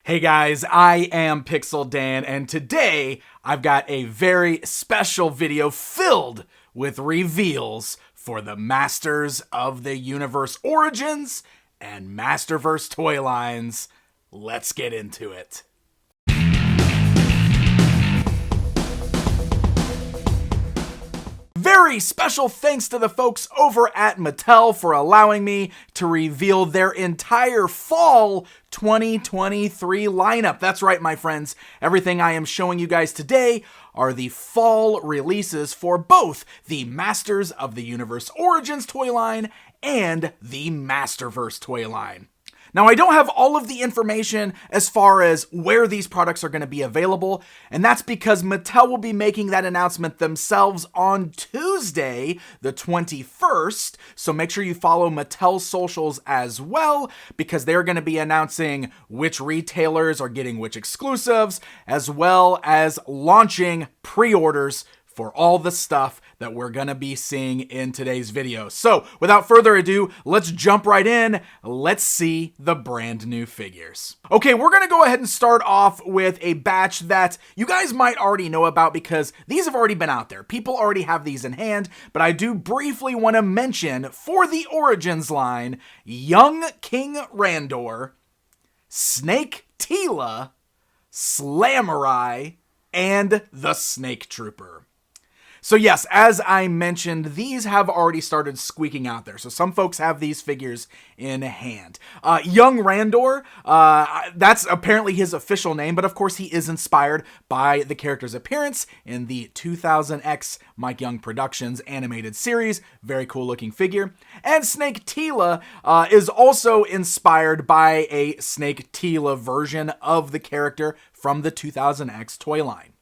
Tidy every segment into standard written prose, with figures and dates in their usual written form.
Hey guys, I am Pixel Dan, and today I've got a very special video filled with reveals for the Masters of the Universe Origins and Masterverse toy lines. Let's get into it. Very special thanks to the folks over at Mattel for allowing me to reveal their entire fall 2023 lineup. That's right, my friends. Everything I am showing you guys today are the fall releases for both the Masters of the Universe Origins toy line and the Masterverse toy line. Now, I don't have all of the information as far as where these products are going to be available, and that's because Mattel will be making that announcement themselves on Tuesday, the 21st, so make sure you follow Mattel's socials as well, because they're going to be announcing which retailers are getting which exclusives, as well as launching pre-orders for all the stuff that we're gonna be seeing in today's video. So, without further ado, let's jump right in. Let's see the brand new figures. Okay, we're gonna go ahead and start off with a batch that you guys might already know about because these have already been out there. People already have these in hand, but I do briefly want to mention for the Origins line, Young King Randor, Snake Tila, Slamurai, and the Snake Trooper. So yes, as I mentioned, these have already started squeaking out there. So some folks have these figures in hand. Young Randor, that's apparently his official name, but of course he is inspired by the character's appearance in the 2000X Mike Young Productions animated series. Very cool looking figure. And Snake Tila is also inspired by a Snake Tila version of the character from the 2000X toy line.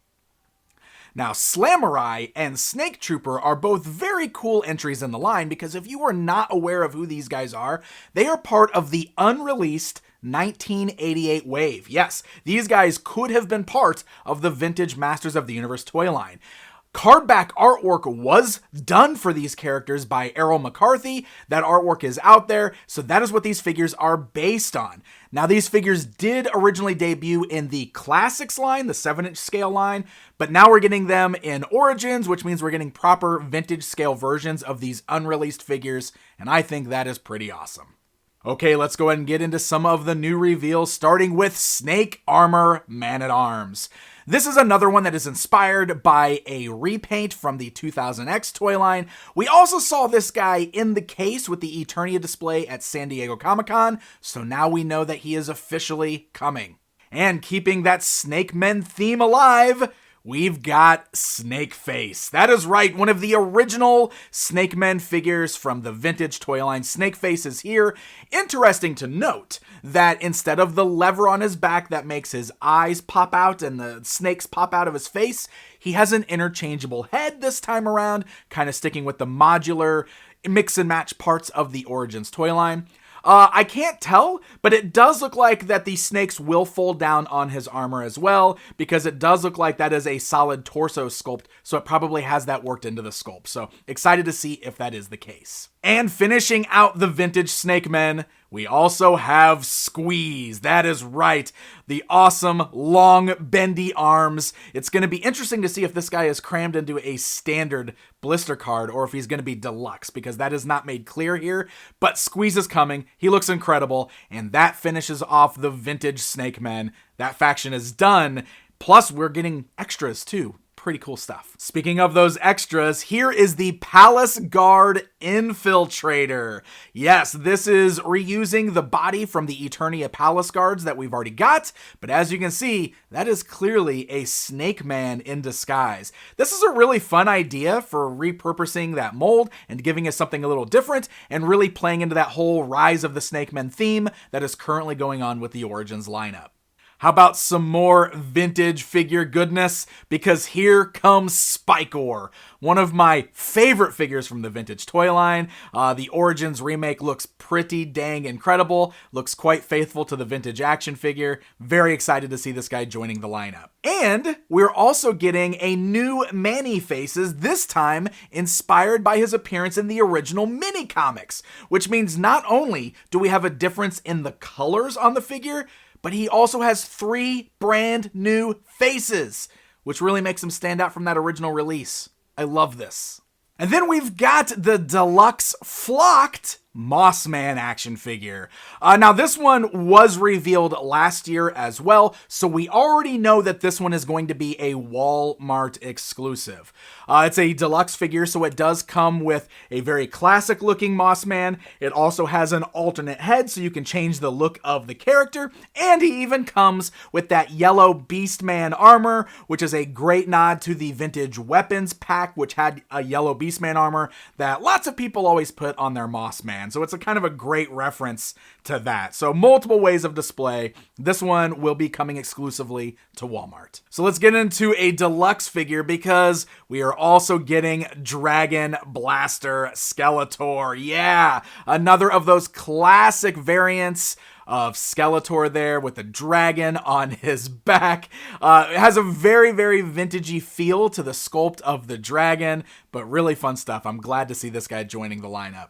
Now, Slamurai and Snake Trooper are both very cool entries in the line because if you are not aware of who these guys are, they are part of the unreleased 1988 wave. Yes, these guys could have been part of the vintage Masters of the Universe toy line. Cardback artwork was done for these characters by Errol McCarthy. That artwork is out there, so that is what these figures are based on. Now, these figures did originally debut in the Classics line, the 7-inch scale line, but now we're getting them in Origins, which means we're getting proper vintage scale versions of these unreleased figures, and I think that is pretty awesome. Okay, let's go ahead and get into some of the new reveals, starting with Snake Armor Man-at-Arms. This is another one that is inspired by a repaint from the 2000X toy line. We also saw this guy in the case with the Eternia display at San Diego Comic-Con, so now we know that he is officially coming. And keeping that Snake Men theme alive, we've got Snakeface. That is right, one of the original Snake Men figures from the vintage toy line. Snakeface is here. Interesting to note that instead of the lever on his back that makes his eyes pop out and the snakes pop out of his face, he has an interchangeable head this time around, kind of sticking with the modular mix and match parts of the Origins toy line. I can't tell, but it does look like that the snakes will fold down on his armor as well, because it does look like that is a solid torso sculpt, so it probably has that worked into the sculpt. So excited to see if that is the case. And finishing out the vintage Snake Men, we also have Squeeze. That is right, the awesome, long, bendy arms. It's going to be interesting to see if this guy is crammed into a standard blister card or if he's going to be deluxe, because that is not made clear here. But Squeeze is coming. He looks incredible, and that finishes off the vintage Snake Men. That faction is done. Plus, we're getting extras too. Pretty cool stuff. Speaking of those extras, here is the Palace Guard Infiltrator. Yes, this is reusing the body from the Eternia Palace Guards that we've already got, but as you can see, that is clearly a Snake Man in disguise. This is a really fun idea for repurposing that mold and giving us something a little different and really playing into that whole Rise of the Snake Men theme that is currently going on with the Origins lineup. How about some more vintage figure goodness? Because here comes Spikor, one of my favorite figures from the vintage toy line. The Origins remake looks pretty dang incredible, looks quite faithful to the vintage action figure. Very excited to see this guy joining the lineup. And we're also getting a new Man-E-Faces, this time inspired by his appearance in the original mini comics, which means not only do we have a difference in the colors on the figure, but he also has 3 brand new faces, which really makes him stand out from that original release. I love this. And then we've got the deluxe flocked Mossman action figure. Now this one was revealed last year as well, so we already know that this one is going to be a Walmart exclusive. It's a deluxe figure, so it does come with a very classic looking Mossman. It also has an alternate head, so you can change the look of the character, and he even comes with that yellow Beastman armor, which is a great nod to the vintage weapons pack, which had a yellow Beastman armor that lots of people always put on their Mossman. So it's a kind of a great reference to that. So multiple ways of display. This one will be coming exclusively to Walmart. So let's get into a deluxe figure because we are also getting Dragon Blaster Skeletor. Yeah, another of those classic variants of Skeletor there with the dragon on his back. It has a very, very vintagey feel to the sculpt of the dragon, but really fun stuff. I'm glad to see this guy joining the lineup.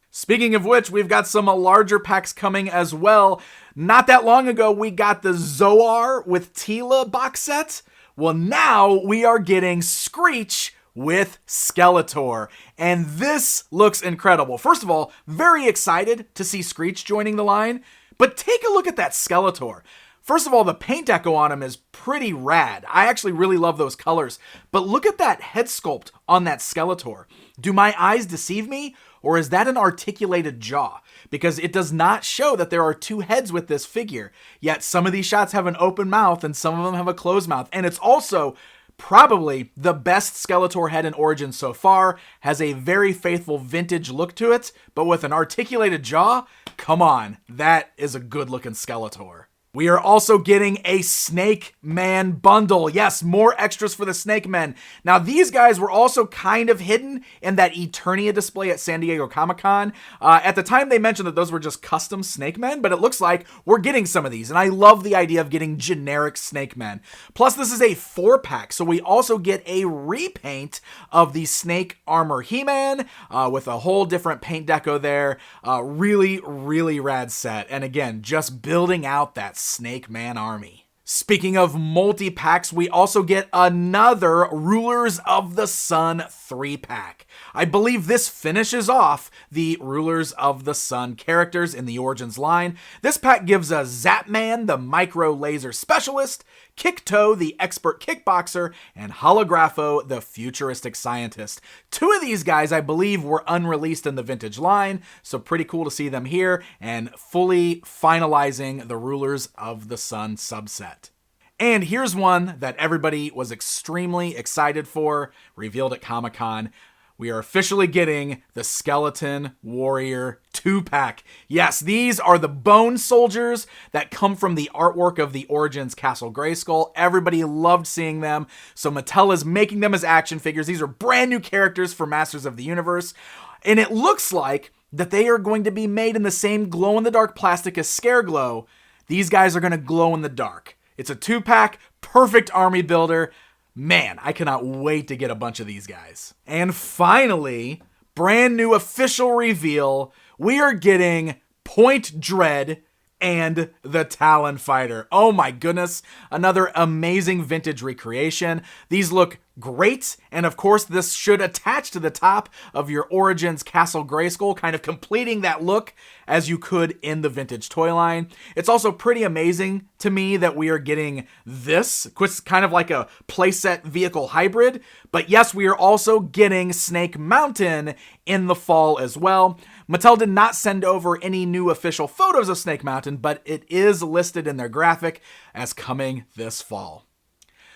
Speaking of which, we've got some larger packs coming as well. Not that long ago, we got the Zoar with Tila box set. Well, now we are getting Screech with Skeletor, and this looks incredible. First of all, very excited to see Screech joining the line, but take a look at that Skeletor. First of all, the paint deco on him is pretty rad. I actually really love those colors, but look at that head sculpt on that Skeletor. Do my eyes deceive me? Or is that an articulated jaw? Because it does not show that there are 2 heads with this figure. Yet some of these shots have an open mouth and some of them have a closed mouth. And it's also probably the best Skeletor head in Origins so far. Has a very faithful vintage look to it. But with an articulated jaw, come on, that is a good looking Skeletor. We are also getting a Snake Man bundle. Yes, more extras for the Snake Men. Now, these guys were also kind of hidden in that Eternia display at San Diego Comic-Con. At the time, they mentioned that those were just custom Snake Men, but it looks like we're getting some of these, and I love the idea of getting generic Snake Men. Plus, this is a 4-pack, so we also get a repaint of the Snake Armor He-Man with a whole different paint deco there. Really, really rad set. And again, just building out that Snake Man army. Speaking of multi-packs, we also get another Rulers of the Sun 3-pack. I believe this finishes off the Rulers of the Sun characters in the Origins line. This pack gives us Zapman, the Micro Laser Specialist, Kick-Toe, the Expert Kickboxer, and Holographo, the Futuristic Scientist. 2 of these guys, I believe, were unreleased in the vintage line, so pretty cool to see them here and fully finalizing the Rulers of the Sun subset. And here's one that everybody was extremely excited for, revealed at Comic-Con. We are officially getting the Skeleton Warrior 2-pack. Yes, these are the bone soldiers that come from the artwork of the Origins Castle Grayskull. Everybody loved seeing them, so Mattel is making them as action figures. These are brand new characters for Masters of the Universe, and it looks like that they are going to be made in the same glow-in-the-dark plastic as Scareglow. These guys are going to glow in the dark. It's a 2-pack, perfect army builder. Man, I cannot wait to get a bunch of these guys. And finally, brand new official reveal, we are getting Point Dread and the Talon Fighter. Oh my goodness, another amazing vintage recreation. These look great, and of course this should attach to the top of your Origins Castle Grayskull, kind of completing that look as you could in the vintage toy line. It's also pretty amazing to me that we are getting this, kind of like a playset vehicle hybrid, but yes, we are also getting Snake Mountain in the fall as well. Mattel did not send over any new official photos of Snake Mountain, but it is listed in their graphic as coming this fall.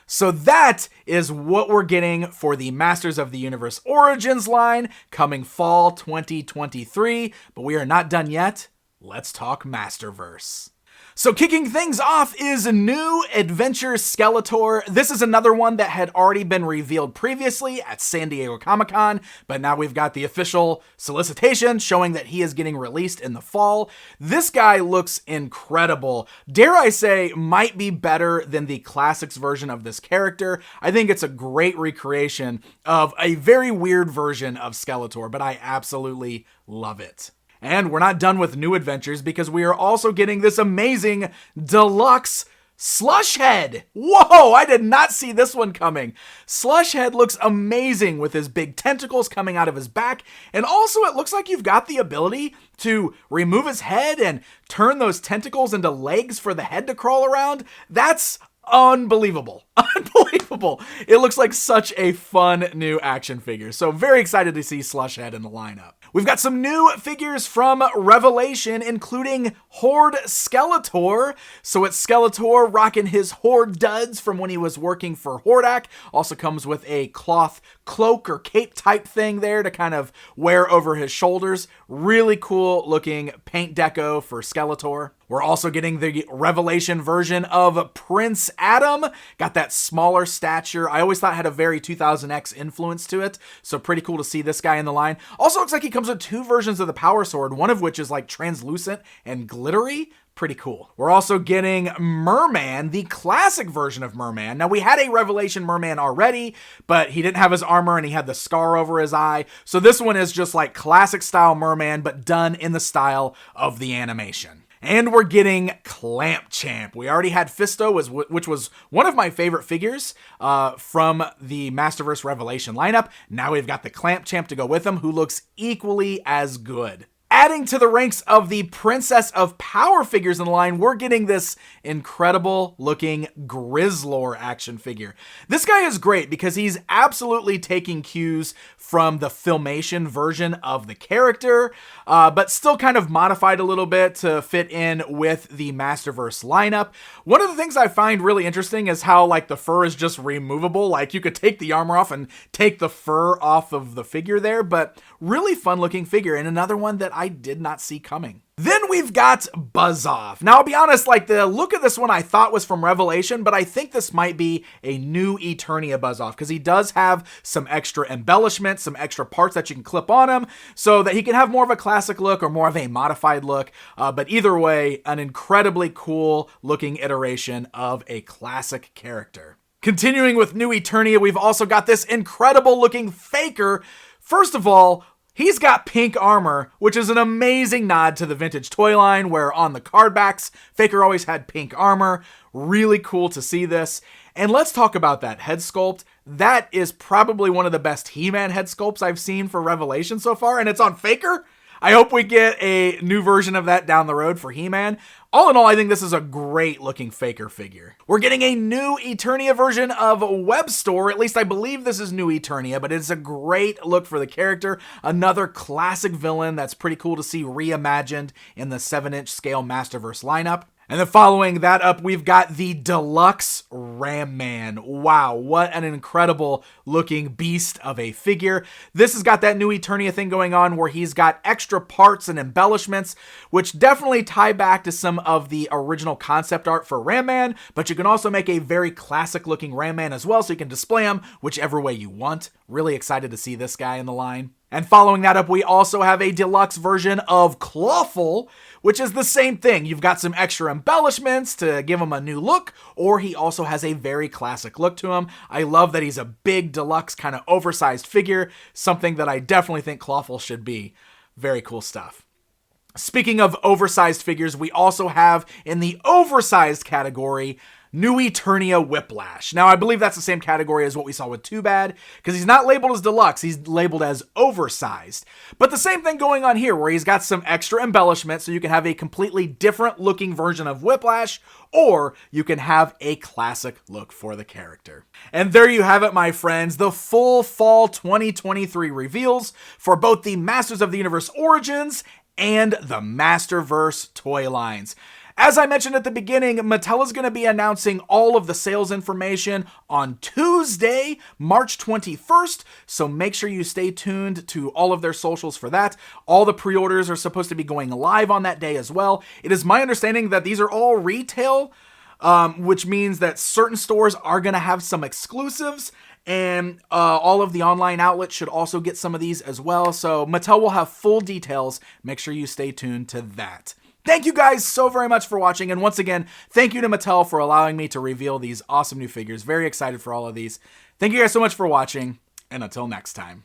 So that is what we're getting for the Masters of the Universe Origins line coming fall 2023, but we are not done yet. Let's talk Masterverse. So kicking things off is a new Adventure Skeletor. This is another one that had already been revealed previously at San Diego Comic-Con, but now we've got the official solicitation showing that he is getting released in the fall. This guy looks incredible. Dare I say, might be better than the classics version of this character. I think it's a great recreation of a very weird version of Skeletor, but I absolutely love it. And we're not done with new adventures because we are also getting this amazing deluxe Slushhead. Whoa, I did not see this one coming. Slushhead looks amazing with his big tentacles coming out of his back. And also it looks like you've got the ability to remove his head and turn those tentacles into legs for the head to crawl around. That's unbelievable. Unbelievable. It looks like such a fun new action figure. So very excited to see Slushhead in the lineup. We've got some new figures from Revelation, including Horde Skeletor. So it's Skeletor rocking his Horde duds from when he was working for Hordak. Also comes with a cloth cloak or cape type thing there to kind of wear over his shoulders. Really cool looking paint deco for Skeletor. We're also getting the Revelation version of Prince Adam. Got that smaller stature. I always thought had a very 2000X influence to it. So pretty cool to see this guy in the line. Also looks like he comes with two versions of the Power Sword, one of which is like translucent and glittery. Pretty cool. We're also getting Merman, the classic version of Merman. Now, we had a Revelation Merman already, but he didn't have his armor and he had the scar over his eye. So this one is just like classic style Merman, but done in the style of the animation. And we're getting Clamp Champ. We already had Fisto, which was one of my favorite figures from the Masterverse Revelation lineup. Now we've got the Clamp Champ to go with him, who looks equally as good. Adding to the ranks of the Princess of Power figures in the line, we're getting this incredible looking Grizzlor action figure. This guy is great because he's absolutely taking cues from the Filmation version of the character, but still kind of modified a little bit to fit in with the Masterverse lineup. One of the things I find really interesting is how like the fur is just removable. Like you could take the armor off and take the fur off of the figure there, but really fun looking figure, and another one that I did not see coming. Then we've got Buzz-Off. Now, I'll be honest, like the look of this one I thought was from Revelation, but I think this might be a new Eternia Buzz-Off because he does have some extra embellishments, some extra parts that you can clip on him so that he can have more of a classic look or more of a modified look. But either way, an incredibly cool looking iteration of a classic character. Continuing with new Eternia, we've also got this incredible looking Faker. First of all, he's got pink armor, which is an amazing nod to the vintage toy line where on the card backs, Faker always had pink armor. Really cool to see this. And let's talk about that head sculpt. That is probably one of the best He-Man head sculpts I've seen for Revelation so far, and it's on Faker. I hope we get a new version of that down the road for He-Man. All in all, I think this is a great looking Faker figure. We're getting a new Eternia version of Webstore. At least I believe this is new Eternia, but it's a great look for the character. Another classic villain that's pretty cool to see reimagined in the 7-inch scale Masterverse lineup. And then following that up, we've got the Deluxe Ram Man. Wow, what an incredible looking beast of a figure. This has got that new Eternia thing going on where he's got extra parts and embellishments, which definitely tie back to some of the original concept art for Ram Man, but you can also make a very classic looking Ram Man as well, so you can display him whichever way you want. Really excited to see this guy in the line. And following that up, we also have a deluxe version of Clawful, which is the same thing. You've got some extra embellishments to give him a new look, or he also has a very classic look to him. I love that he's a big, deluxe, kind of oversized figure, something that I definitely think Clawful should be. Very cool stuff. Speaking of oversized figures, we also have in the oversized category, New Eternia Whiplash. Now, I believe that's the same category as what we saw with Too Bad, because he's not labeled as deluxe, he's labeled as oversized. But the same thing going on here, where he's got some extra embellishment, so you can have a completely different looking version of Whiplash, or you can have a classic look for the character. And there you have it, my friends, the full fall 2023 reveals for both the Masters of the Universe Origins and the Masterverse toy lines. As I mentioned at the beginning, Mattel is going to be announcing all of the sales information on Tuesday, March 21st, so make sure you stay tuned to all of their socials for that. All the pre-orders are supposed to be going live on that day as well. It is my understanding that these are all retail, which means that certain stores are going to have some exclusives, and all of the online outlets should also get some of these as well. So Mattel will have full details. Make sure you stay tuned to that. Thank you guys so very much for watching, and once again, thank you to Mattel for allowing me to reveal these awesome new figures. Very excited for all of these. Thank you guys so much for watching, and until next time.